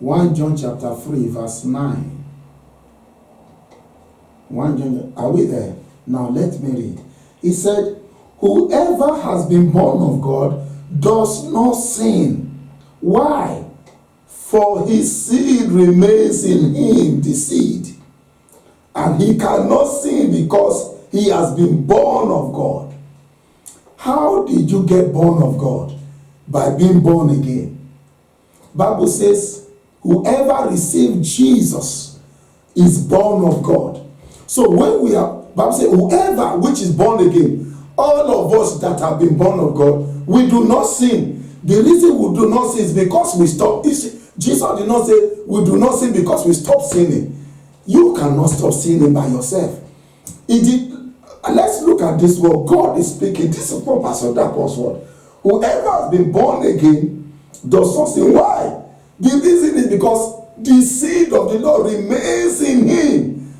1 John chapter 3, verse 9. 1 John, are we there? Now let me read. He said, whoever has been born of God does not sin. Why? For his seed remains in him, the seed. And he cannot sin because he has been born of God. How did you get born of God? By being born again. Bible says, whoever received Jesus is born of God. So when we are, Bible says, whoever which is born again, all of us that have been born of God, we do not sin. The reason we do not sin is because we stop. Jesus did not say we do not sin because we stop sinning. You cannot stop sinning by yourself. Let's look at this word. God is speaking. This is from Pastor Dapo's word. Whoever has been born again does not sin. Why? The reason is because the seed of the Lord remains in him.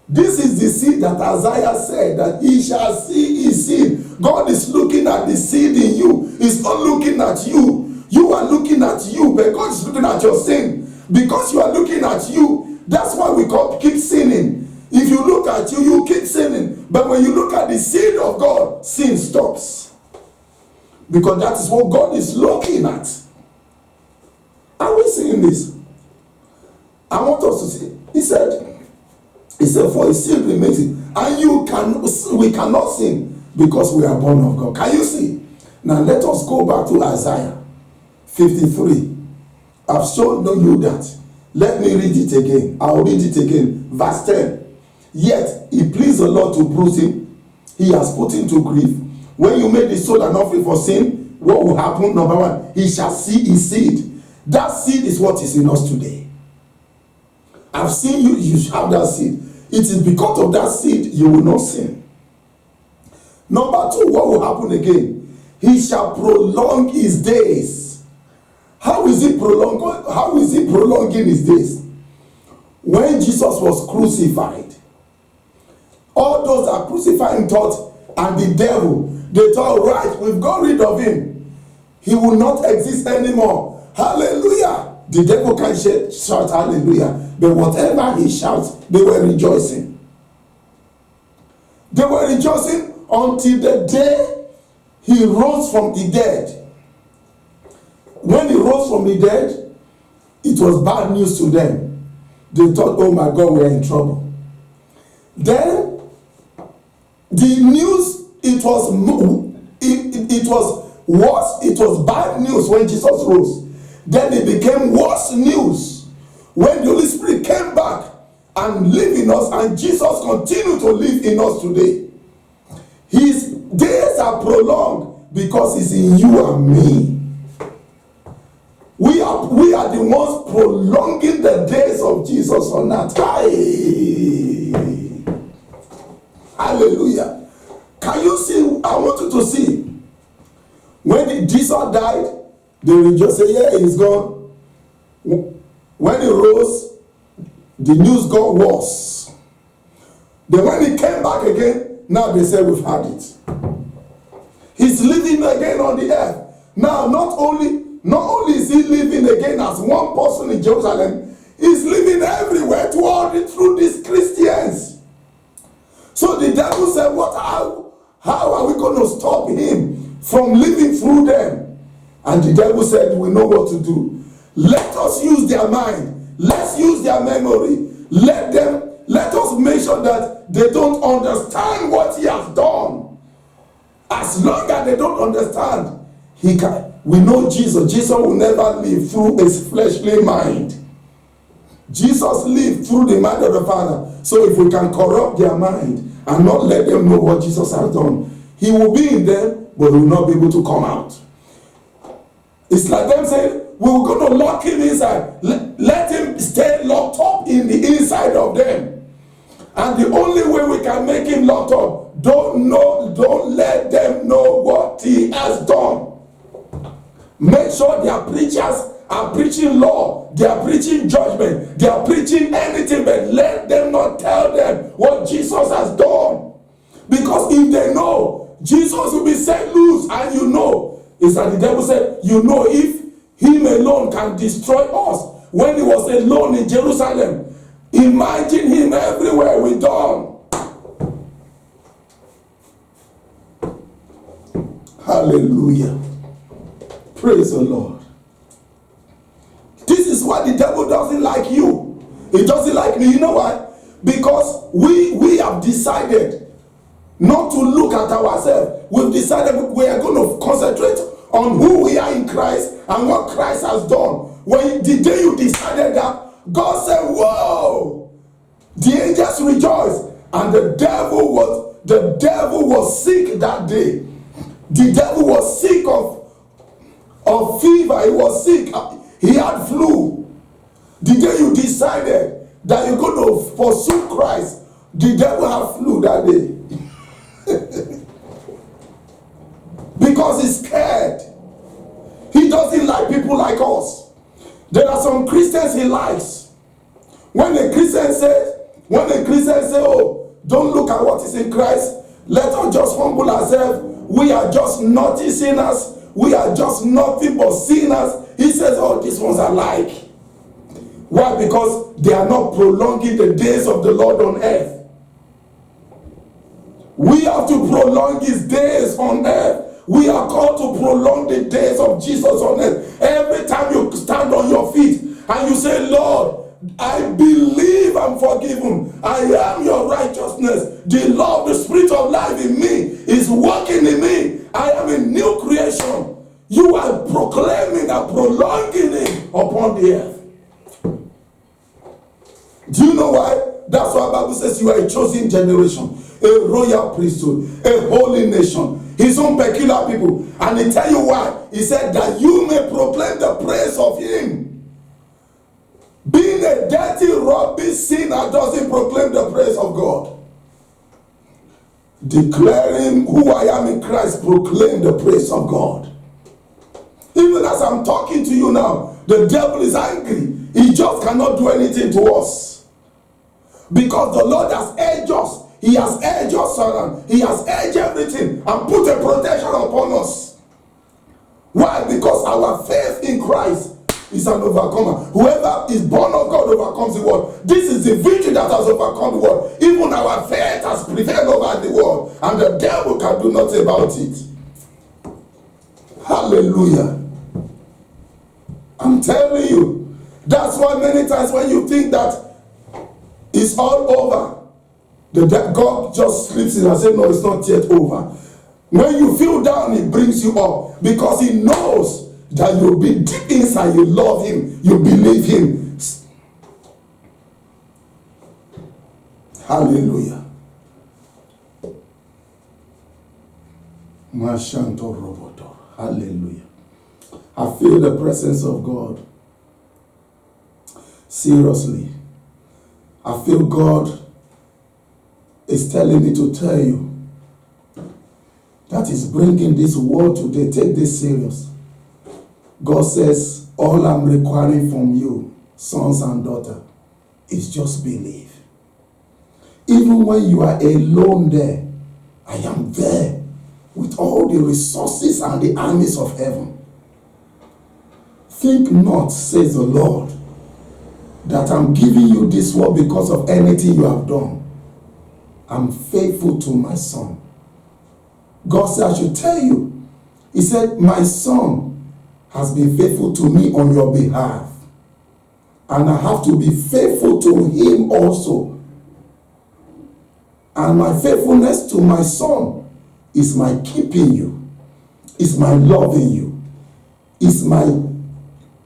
This is the seed that Isaiah said that he shall see his seed. God is looking at the seed in you. He's not looking at you. You are looking at you, but God is looking at your sin. Because you are looking at you, that's why we keep sinning. If you look at you, you keep sinning. But when you look at the seed of God, sin stops. Because that is what God is looking at. Are we seeing this? I want us to see. He said, for his seed remains in, and we cannot sin because we are born of God. Can you see? Now let us go back to Isaiah 53. I've shown you that. Let me read it again. I'll read it again. Verse 10. Yet he pleased the Lord to bruise him. He has put him to grief. When you make the soul an offering for sin, what will happen? Number one, he shall see his seed. That seed is what is in us today. I've seen you, you have that seed. It is because of that seed you will not sin. Number two, what will happen again? He shall prolong his days. How is he prolonging his days? When Jesus was crucified, all those that crucified him thought, and the devil, they thought, right, we've got rid of him. He will not exist anymore. Hallelujah. The devil can shout hallelujah. But whatever he shouts, they were rejoicing. They were rejoicing until the day he rose from the dead. When he rose from the dead, it was bad news to them. They thought, oh my God, we are in trouble. Then, the news, it was worse. It was bad news when Jesus rose. Then it became worse news when the Holy Spirit came back and lived in us, and Jesus continued to live in us today. His days are prolonged because it's in you and me. We are the ones prolonging the days of Jesus on earth. Hallelujah. Can you see? I want you to see. When Jesus died, they will just say, yeah, he's gone. When he rose, the news got worse. Then when he came back again, now they say we've had it. He's living again on the earth. Now, not only is he living again as one person in Jerusalem, he's living everywhere through these Christians. So the devil said, how are we going to stop him from living through them? And the devil said, we know what to do. Let us use their mind. Let's use their memory. Let us make sure that they don't understand what he has done. As long as they don't understand, we know Jesus. Jesus will never live through his fleshly mind. Jesus lived through the mind of the Father. So if we can corrupt their mind and not let them know what Jesus has done, he will be in them, but will not be able to come out. It's like them saying, we were going to lock him inside. Let him stay locked up in the inside of them. And the only way we can make him locked up, don't let them know what he has done. Make sure their preachers are preaching law. They are preaching judgment. They are preaching anything, but let them not tell them what Jesus has done. Because if they know, Jesus will be set loose, and it's that the devil said, if him alone can destroy us, when he was alone in Jerusalem. Imagine him everywhere with Dawn. Hallelujah. Praise the Lord. This is why the devil doesn't like you. He doesn't like me. You know why? Because we have decided not to look at ourselves. We've decided we are going to concentrate on who we are in Christ and what Christ has done. When the day you decided that, God said, whoa, the angels rejoiced, and the devil was sick that day. The devil was sick of fever. He was sick. He had flu. The day you decided that you're going to pursue Christ, the devil had flu that day. Because he's scared. He doesn't like people like us. There are some Christians he likes. When a Christian says, oh, don't look at what is in Christ, let us just humble ourselves. We are just naughty sinners. We are just nothing but sinners. He says, oh, these ones are like. Why? Because they are not prolonging the days of the Lord on earth. We have to prolong his days on earth. We are called to prolong the days of Jesus on earth. Every time you stand on your feet and you say, Lord, I believe I'm forgiven. I am your righteousness. The law of the Spirit of life in me is working in me. I am a new creation. You are proclaiming and prolonging it upon the earth. Do you know why? That's why the Bible says you are a chosen generation, a royal priesthood, a holy nation, his own peculiar people. And he tell you why. He said that you may proclaim the praise of him. Being a dirty, rubbish sinner doesn't proclaim the praise of God. Declaring who I am in Christ, proclaim the praise of God. Even as I'm talking to you now, the devil is angry. He just cannot do anything to us. Because the Lord has edged us. He has edged us around. He has edged everything and put a protection upon us. Why? Because our faith in Christ is an overcomer. Whoever is born of God overcomes the world. This is the victory that has overcome the world. Even our faith has prevailed over the world, and the devil can do nothing about it. Hallelujah. I'm telling you, that's why many times when you think that it's all over, God just sleeps in and says, no, it's not yet over. When you feel down, he brings you up, because he knows that you'll be deep inside, you love him, you believe him. Hallelujah. Hallelujah. I feel the presence of God. Seriously. I feel God is telling me to tell you that is bringing this word today. Take this serious. God says, all I'm requiring from you, sons and daughters, is just believe. Even when you are alone there, I am there with all the resources and the armies of heaven. Think not, says the Lord, that I'm giving you this word because of anything you have done. I'm faithful to my son. God said, I should tell you. He said, my son has been faithful to me on your behalf. And I have to be faithful to him also. And my faithfulness to my son is my keeping you. Is my loving you. Is my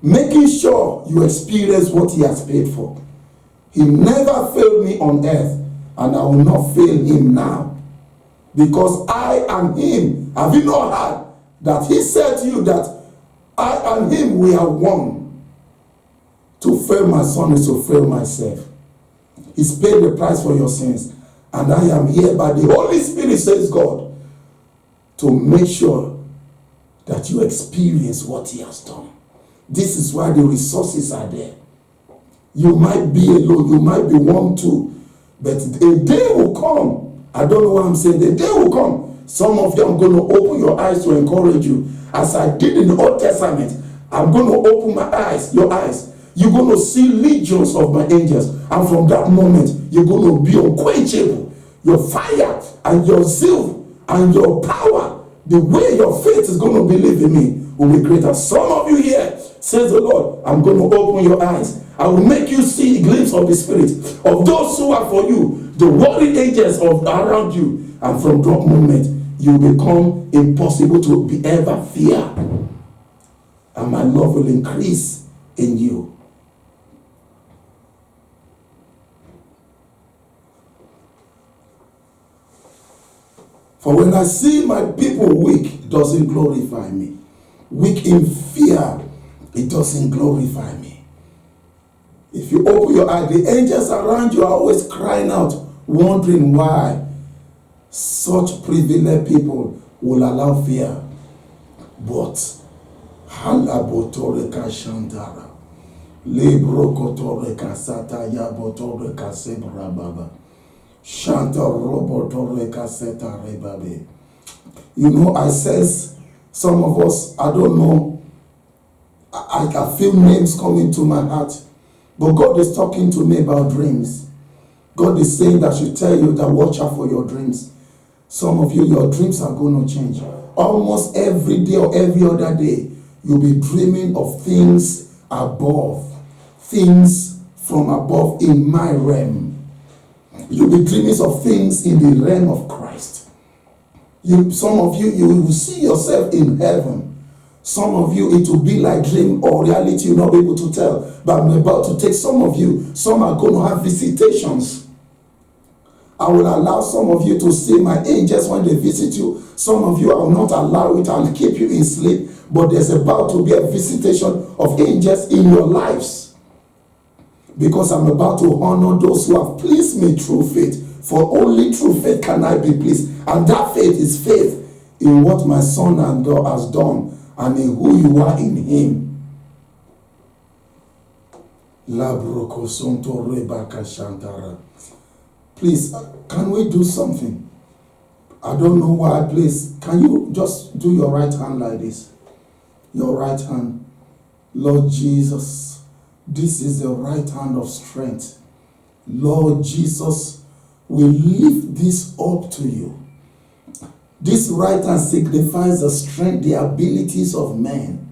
making sure you experience what he has paid for. He never failed me on earth, and I will not fail him now. Because I and him, have you not heard that he said to you that I and him, we are one. To fail my son is to fail myself. He's paid the price for your sins. And I am here by the Holy Spirit, says God, to make sure that you experience what he has done. This is why the resources are there. You might be alone, you might be one too, but a day will come. I don't know what I'm saying. The day will come. Some of you, I'm going to open your eyes to encourage you. As I did in the Old Testament, I'm going to open my eyes, your eyes. You're going to see legions of my angels. And from that moment, you're going to be unquenchable. Your fire and your zeal and your power, the way your faith is going to believe in me, will be greater. Some of you here, says the Lord, I'm going to open your eyes. I will make you see a glimpse of the Spirit, of those who are for you, the warring angels around you. And from that moment, you become impossible to be ever fear. And my love will increase in you. For when I see my people weak, it doesn't glorify me. Weak in fear, it doesn't glorify me. If you open your eyes, the angels around you are always crying out, wondering why such privileged people will allow fear. But halabotoreka shantara, lebrokotoreka sataya botoreka sebrababa, shanta robotoreka setare babe. You know, I says, some of us, I don't know, I can feel names coming to my heart. But God is talking to me about dreams. God is saying that I should tell you that watch out for your dreams. Some of you, your dreams are going to change. Almost every day or every other day, you'll be dreaming of things above. Things from above in my realm. You'll be dreaming of things in the realm of Christ. Some of you, you will see yourself in heaven. Some of you, it will be like dream or reality, you'll not be able to tell. But I'm about to take some of you. Some are going to have visitations. I will allow some of you to see my angels when they visit you. Some of you, I will not allow it. I'll keep you in sleep. But there's about to be a visitation of angels in your lives. Because I'm about to honor those who have pleased me through faith. For only through faith can I be pleased. And that faith is faith in what my son and daughter has done. And in who you are in him. Please, can we do something? I don't know why, please. Can you just do your right hand like this? Your right hand. Lord Jesus, this is the right hand of strength. Lord Jesus, we lift this up to you. This right hand signifies the strength, the abilities of man.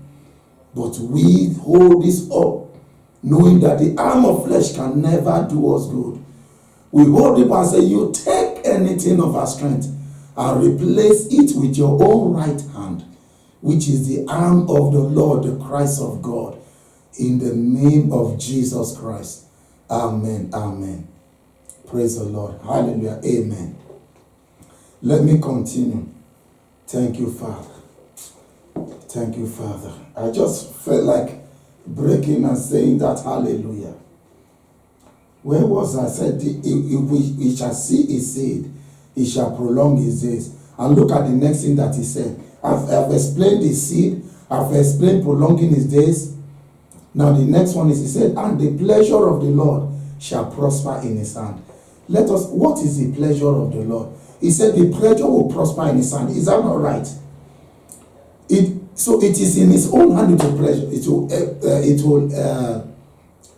But we hold this up, knowing that the arm of flesh can never do us good. We hold it and say, you take anything of our strength and replace it with your own right hand, which is the arm of the Lord, the Christ of God. In the name of Jesus Christ. Amen. Amen. Praise the Lord. Hallelujah. Amen. Let me continue. Thank you, Father. Thank you, Father. I just felt like breaking and saying that hallelujah. Where was I? said, we shall see his seed, he shall prolong his days. And look at the next thing that he said. I've explained the seed, I've explained prolonging his days. Now the next one is, he said, and the pleasure of the Lord shall prosper in his hand. What is the pleasure of the Lord? He said the pleasure will prosper in his hand. Is that not right? So it is in his own hand it will pleasure.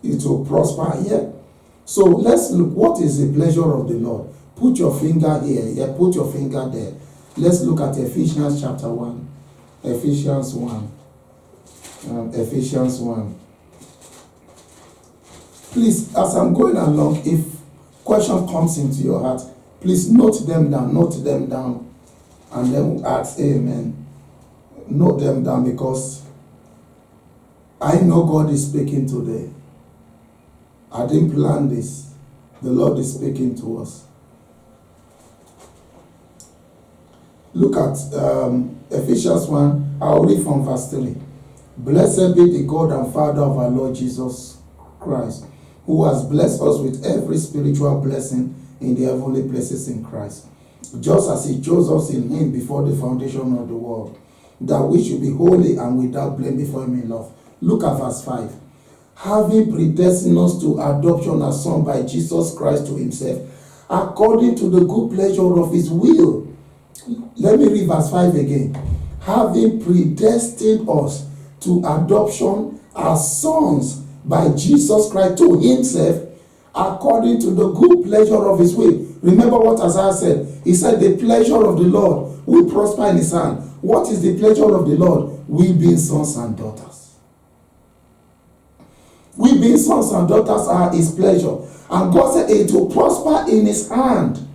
It will prosper here. So let's look. What is the pleasure of the Lord? Put your finger here. Yeah, put your finger there. Let's look at Ephesians chapter 1. Ephesians 1. Ephesians 1. Please, as I'm going along, if question comes into your heart, please note them down, and then we'll ask amen. Note them down, because I know God is speaking today. I didn't plan this. The Lord is speaking to us. Look at Ephesians 1. I'll read from verse 3. Blessed be the God and Father of our Lord Jesus Christ, who has blessed us with every spiritual blessing in the heavenly places in Christ, just as he chose us in him before the foundation of the world, that we should be holy and without blame before him in love. Look at verse 5. Having predestined us to adoption as sons by Jesus Christ to himself, according to the good pleasure of his will. Let me read verse 5 again. Having predestined us to adoption as sons by Jesus Christ to himself, according to the good pleasure of his will. Remember what Isaiah said. He said the pleasure of the Lord will prosper in his hand. What is the pleasure of the Lord? We being sons and daughters. We being sons and daughters are his pleasure. And God said it will prosper in his hand.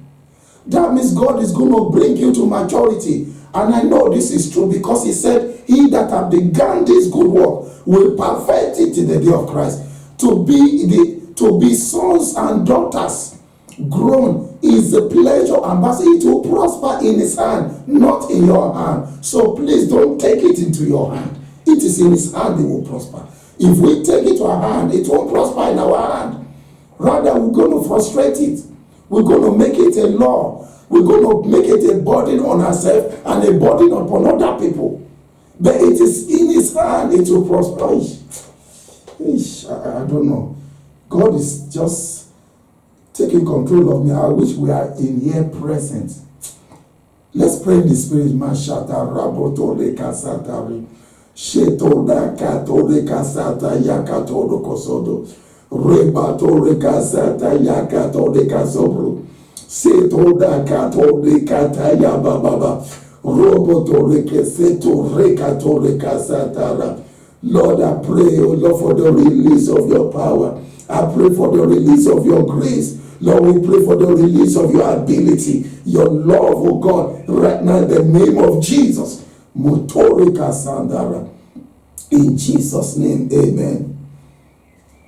That means God is going to bring you to maturity. And I know this is true because he said, he that have begun this good work will perfect it in the day of Christ. To be sons and daughters grown is the pleasure, and it will prosper in his hand, not in your hand. So please don't take it into your hand. It is in his hand it will prosper. If we take it to our hand, it won't prosper in our hand. Rather, we're going to frustrate it. We're going to make it a law. We're going to make it a burden on ourselves and a burden upon other people. But it is in his hand it will prosper. I don't know. God is just taking control of me. I wish we are in here present. Let's pray in the spirit. Mashata raboto rekasatari. Sheto dakato rekasata yakato kosodo. Rebato rekasata yakato rekasobro. Seto dakato rekata yababa. Roboto rekeseto rekato rekasatara. Lord, I pray, oh Lord, for the release of your power. I pray for the release of your grace. Lord, we pray for the release of your ability, your love, oh God, right now in the name of Jesus. Motorika Sandara. In Jesus' name, amen.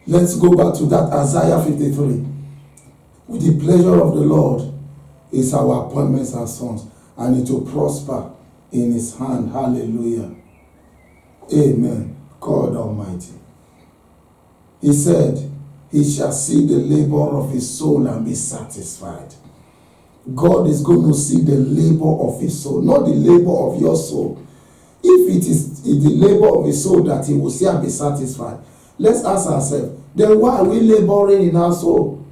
Let's go back to that Isaiah 53. With the pleasure of the Lord is our appointments as sons, and it will prosper in his hand. Hallelujah. Amen. God Almighty. He said, he shall see the labor of his soul and be satisfied. God is going to see the labor of his soul, not the labor of your soul. If it is the labor of his soul that he will see and be satisfied, let's ask ourselves, then why are we laboring in our soul?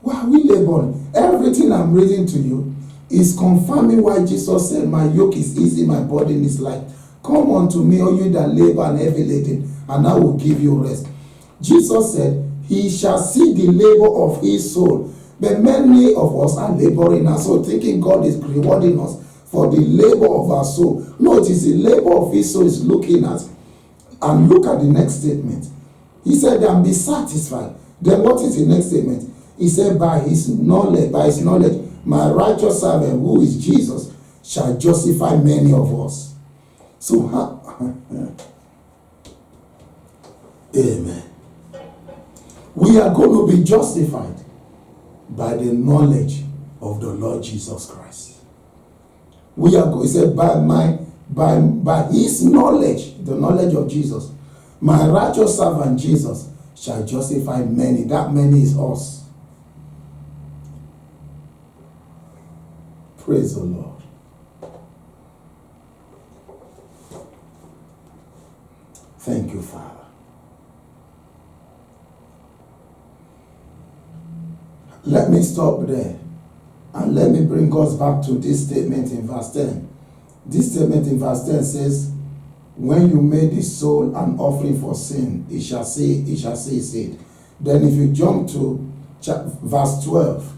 Why are we laboring? Everything I'm reading to you is confirming why Jesus said, my yoke is easy, my burden is light. Come unto me, all you that labor and heavy laden, and I will give you rest. Jesus said, he shall see the labor of his soul. But many of us are laboring our soul, thinking God is rewarding us for the labor of our soul. No, it is the labor of his soul is looking at. And look at the next statement. He said, and be satisfied. Then what is the next statement? He said, by his knowledge, my righteous servant, who is Jesus, shall justify many of us. So, amen. We are going to be justified by the knowledge of the Lord Jesus Christ. We are going to say, by his knowledge, the knowledge of Jesus, my righteous servant Jesus shall justify many. That many is us. Praise the Lord. Thank you, Father. Let me stop there and let me bring us back to this statement in verse 10. This statement in verse 10 says, when you made the soul an offering for sin, it shall see seed. Then if you jump to verse 12,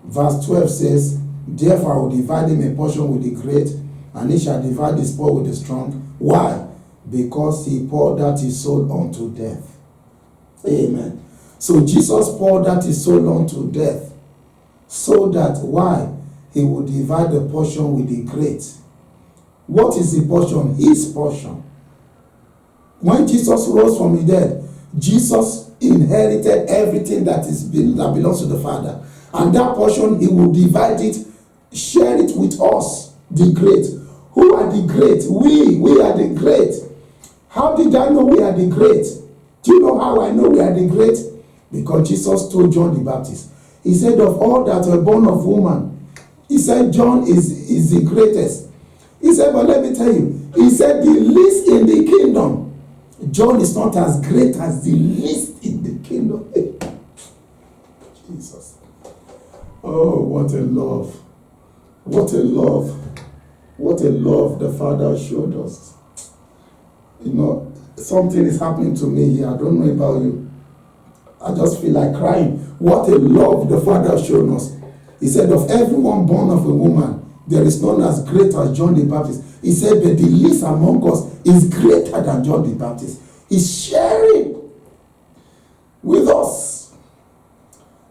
verse 12 says, therefore I will divide him a portion with the great, and he shall divide his spoil with the strong. Why? Because he poured out his soul unto death. Amen. So Jesus poured out his soul unto death, so that why? He would divide the portion with the great. What is the portion? His portion. When Jesus rose from the dead, Jesus inherited everything that belongs to the Father. And that portion, he will divide it, share it with us, the great. Who are the great? We are the great. How did I know we are the great? Do you know how I know we are the great? Because Jesus told John the Baptist. He said, of all that were born of woman, he said John is the greatest. He said, but let me tell you, he said the least in the kingdom. John is not as great as the least in the kingdom. Jesus. Oh, what a love. What a love. What a love the Father showed us. You know, Something is happening to me here. I don't know about you. I just feel like crying. What a love the Father has shown us. He said, of everyone born of a woman, there is none as great as John the Baptist. He said, but the least among us is greater than John the Baptist. He's sharing with us.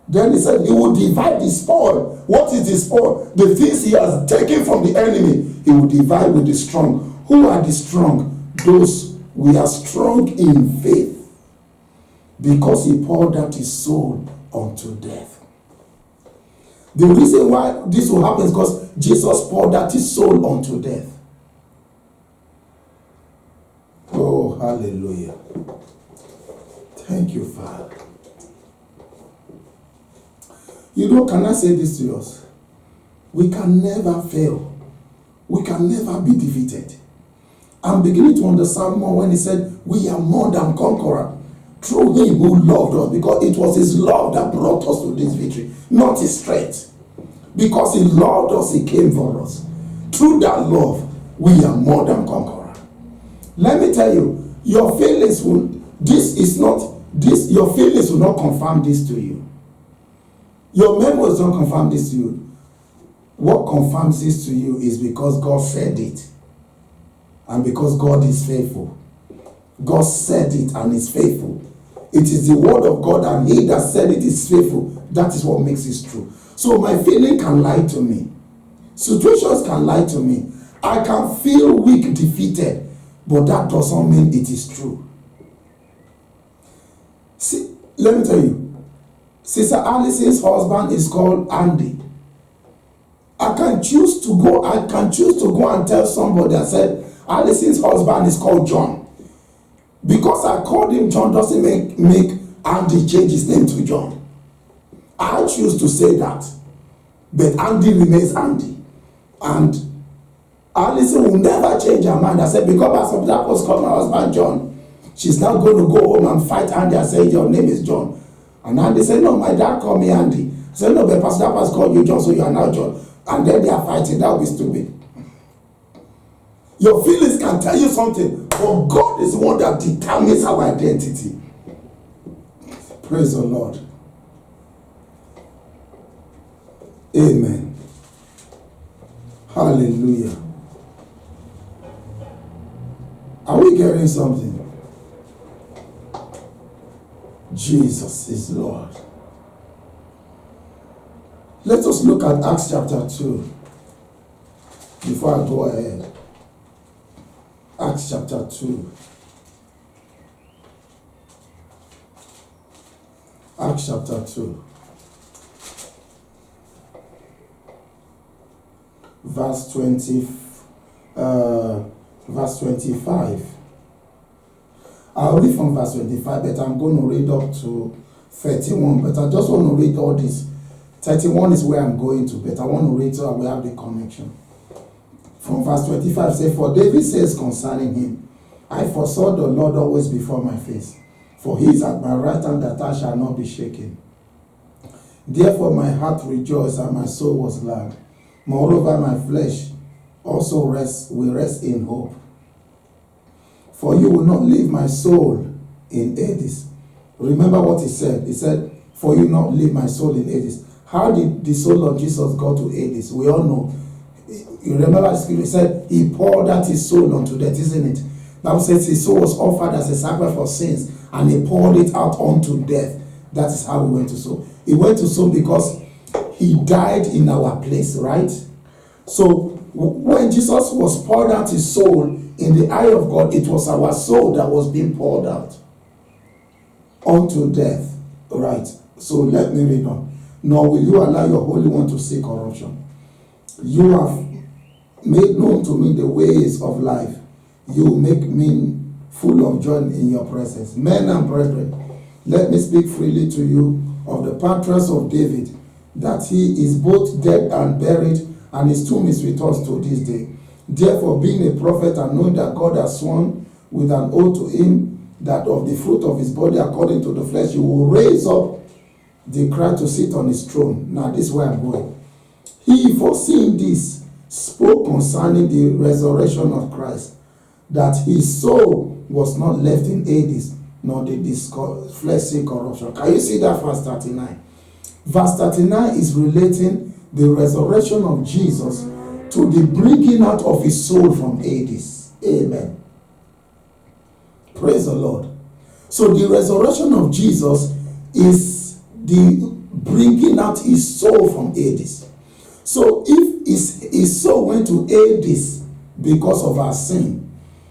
Then he said, he will divide the spoil. What is the spoil? The things he has taken from the enemy, he will divide with the strong. Who are the strong? Those we are strong in faith. Because he poured out his soul unto death. The reason why this will happen is because Jesus poured out his soul unto death. Oh, hallelujah. Thank you, Father. You know, can I say this to us? We can never fail. We can never be defeated. I'm beginning to understand more when he said, we are more than conquerors through him who loved us, because it was his love that brought us to this victory, not his strength. Because he loved us, he came for us. Through that love, we are more than conquerors. Let me tell you, your feelings will not confirm this to you. Your memories don't confirm this to you. What confirms this to you is because God said it. And because God is faithful. God said it and is faithful. It is the word of God, and he that said it is faithful. That is what makes it true. So my feeling can lie to me. Situations can lie to me. I can feel weak, defeated, but that doesn't mean it is true. See, let me tell you, Sister Alice's husband is called Andy. I can choose to go and tell somebody, I said, Alice's husband is called John. Because I called him John doesn't make Andy change his name to John. I choose to say that. But Andy remains Andy. And Alison will never change her mind. I said, because Pastor Peter was called my husband John, she's now going to go home and fight Andy and say, your name is John. And Andy said, no, my dad called me Andy. I said, no, but Pastor Peter called you John, so you are now John. And then they are fighting. That would be stupid. Your feelings can tell you something, but God is the one that determines our identity. Praise the Lord. Amen. Hallelujah. Are we getting something? Jesus is Lord. Let us look at Acts chapter 2 before I go ahead. Acts chapter 2. Acts chapter 2. Verse 25. I'll read from verse 25, but I'm going to read up to 31. But I just want to read all this. 31 is where I'm going to, but I want to read so I will have the connection. From verse 25 says, for David says concerning him, I foresaw the Lord always before my face, for he is at my right hand that I shall not be shaken. Therefore my heart rejoiced and my soul was glad. Moreover my flesh also will rest in hope. For you will not leave my soul in Hades. Remember what he said. He said, for you not leave my soul in Hades. How did the soul of Jesus go to Hades? We all know. You remember the scripture said he poured out his soul unto death, isn't it? Bible says his soul was offered as a sacrifice for sins, and he poured it out unto death. That is how he went to soul. He went to soul because he died in our place, right? So when Jesus was poured out his soul in the eye of God, it was our soul that was being poured out unto death, right? So let me read on. Nor will you allow your Holy One to see corruption. You have made known to me the ways of life. You make me full of joy in your presence. Men and brethren, let me speak freely to you of the patriarchs of David, that he is both dead and buried, and his tomb is with us to this day. Therefore, being a prophet and knowing that God has sworn with an oath to him that of the fruit of his body according to the flesh, he will raise up the Christ to sit on his throne. Now, this is where I'm going. He, foreseeing this, spoke concerning the resurrection of Christ, that his soul was not left in Hades, nor did his flesh see corruption. Can you see that verse 39? Verse 39 is relating the resurrection of Jesus to the bringing out of his soul from Hades. Amen. Praise the Lord. So the resurrection of Jesus is the bringing out his soul from Hades. So if his soul went to Hades because of our sin,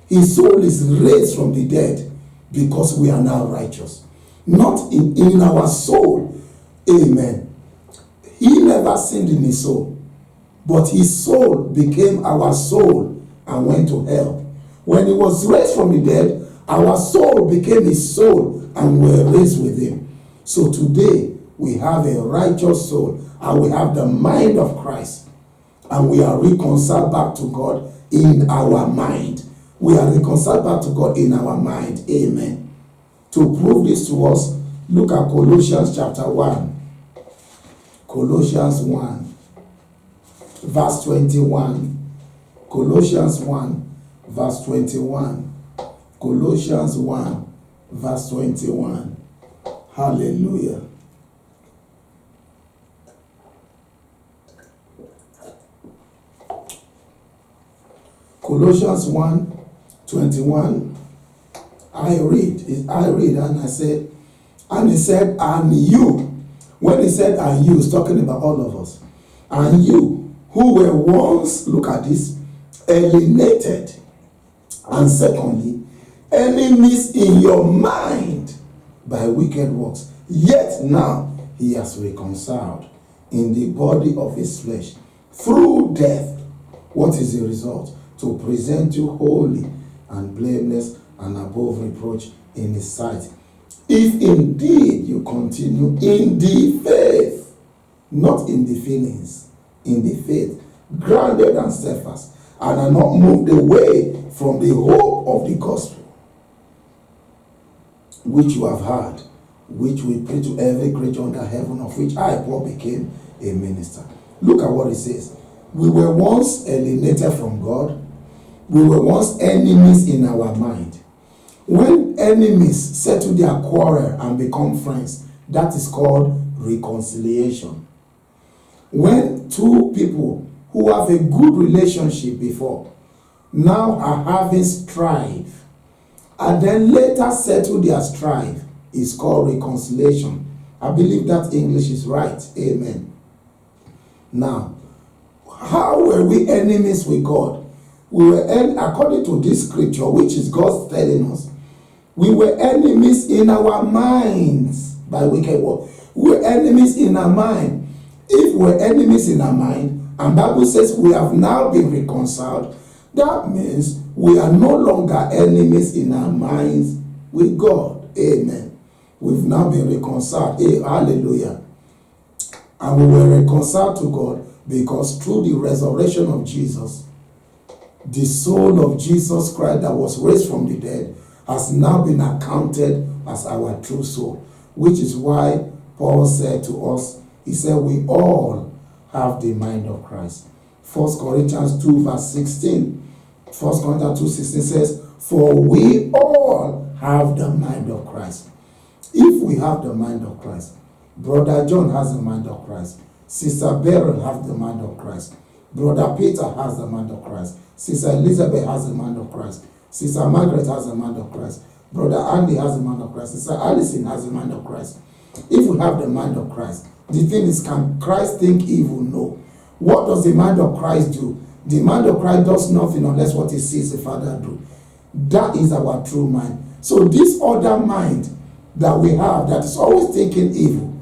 his soul is raised from the dead because we are now righteous. Not in our soul. Amen. He never sinned in his soul, but his soul became our soul and went to hell. When he was raised from the dead, our soul became his soul and we were raised with him. So today we have a righteous soul and we have the mind of Christ, and we are reconciled back to God in our mind. We are reconciled back to God in our mind. Amen. To prove this to us, look at Colossians chapter 1. Colossians 1, verse 21. Colossians 1, verse 21. Colossians 1, verse 21. Hallelujah. Colossians 1, 21. I read and I said, and he said, and you. When he said, and you, he's talking about all of us. And you, who were once, look at this, alienated, and secondly, enemies in your mind by wicked works. Yet now he has reconciled in the body of his flesh through death. What is the result? To present you holy and blameless and above reproach in his sight. If indeed you continue in the faith, not in the feelings, in the faith, grounded and steadfast, and are not moved away from the hope of the gospel, which you have heard, which we preach to every creature under heaven, of which I, Paul, became a minister. Look at what it says. We were once alienated from God. We were once enemies in our mind. When enemies settle their quarrel and become friends, that is called reconciliation. When two people who have a good relationship before now are having strife, and then later settle their strife, is called reconciliation. I believe that English is right. Amen. Now, how were we enemies with God? We were, according to this scripture, which is God telling us, we were enemies in our minds by wicked work. We were enemies in our mind. If we're enemies in our mind, and Bible says we have now been reconciled, that means we are no longer enemies in our minds with God. Amen. We've now been reconciled. Hallelujah. And we were reconciled to God because through the resurrection of Jesus, the soul of Jesus Christ that was raised from the dead has now been accounted as our true soul, which is why Paul said to us, he said, we all have the mind of Christ. 1 Corinthians 2 verse 16. 1 Corinthians 2:16 says, for we all have the mind of Christ. If we have the mind of Christ, Brother John has the mind of Christ. Sister Beryl has the mind of Christ. Brother Peter has the mind of Christ. Sister Elizabeth has the mind of Christ. Sister Margaret has the mind of Christ. Brother Andy has the mind of Christ. Sister Allison has the mind of Christ. If we have the mind of Christ, the thing is, can Christ think evil? No. What does the mind of Christ do? The mind of Christ does nothing unless what he sees the Father do. That is our true mind. So this other mind that we have that is always thinking evil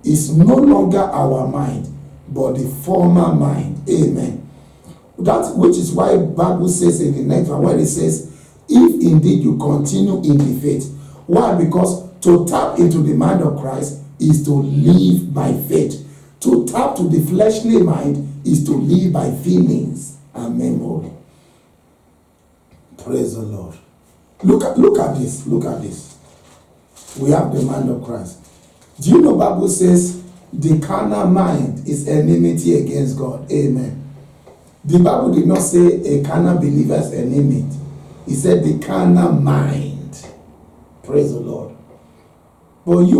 is no longer our mind, but the former mind. Amen. That which is why the Bible says in the next one, where it says, if indeed you continue in the faith. Why? Because to tap into the mind of Christ is to live by faith. To tap to the fleshly mind is to live by feelings and memory. Praise the Lord. Look at this. Look at this. We have the mind of Christ. Do you know Bible says the carnal mind is enmity against God? Amen. The Bible did not say a carnal believer is enemy. He said the carnal mind. Praise the Lord. But you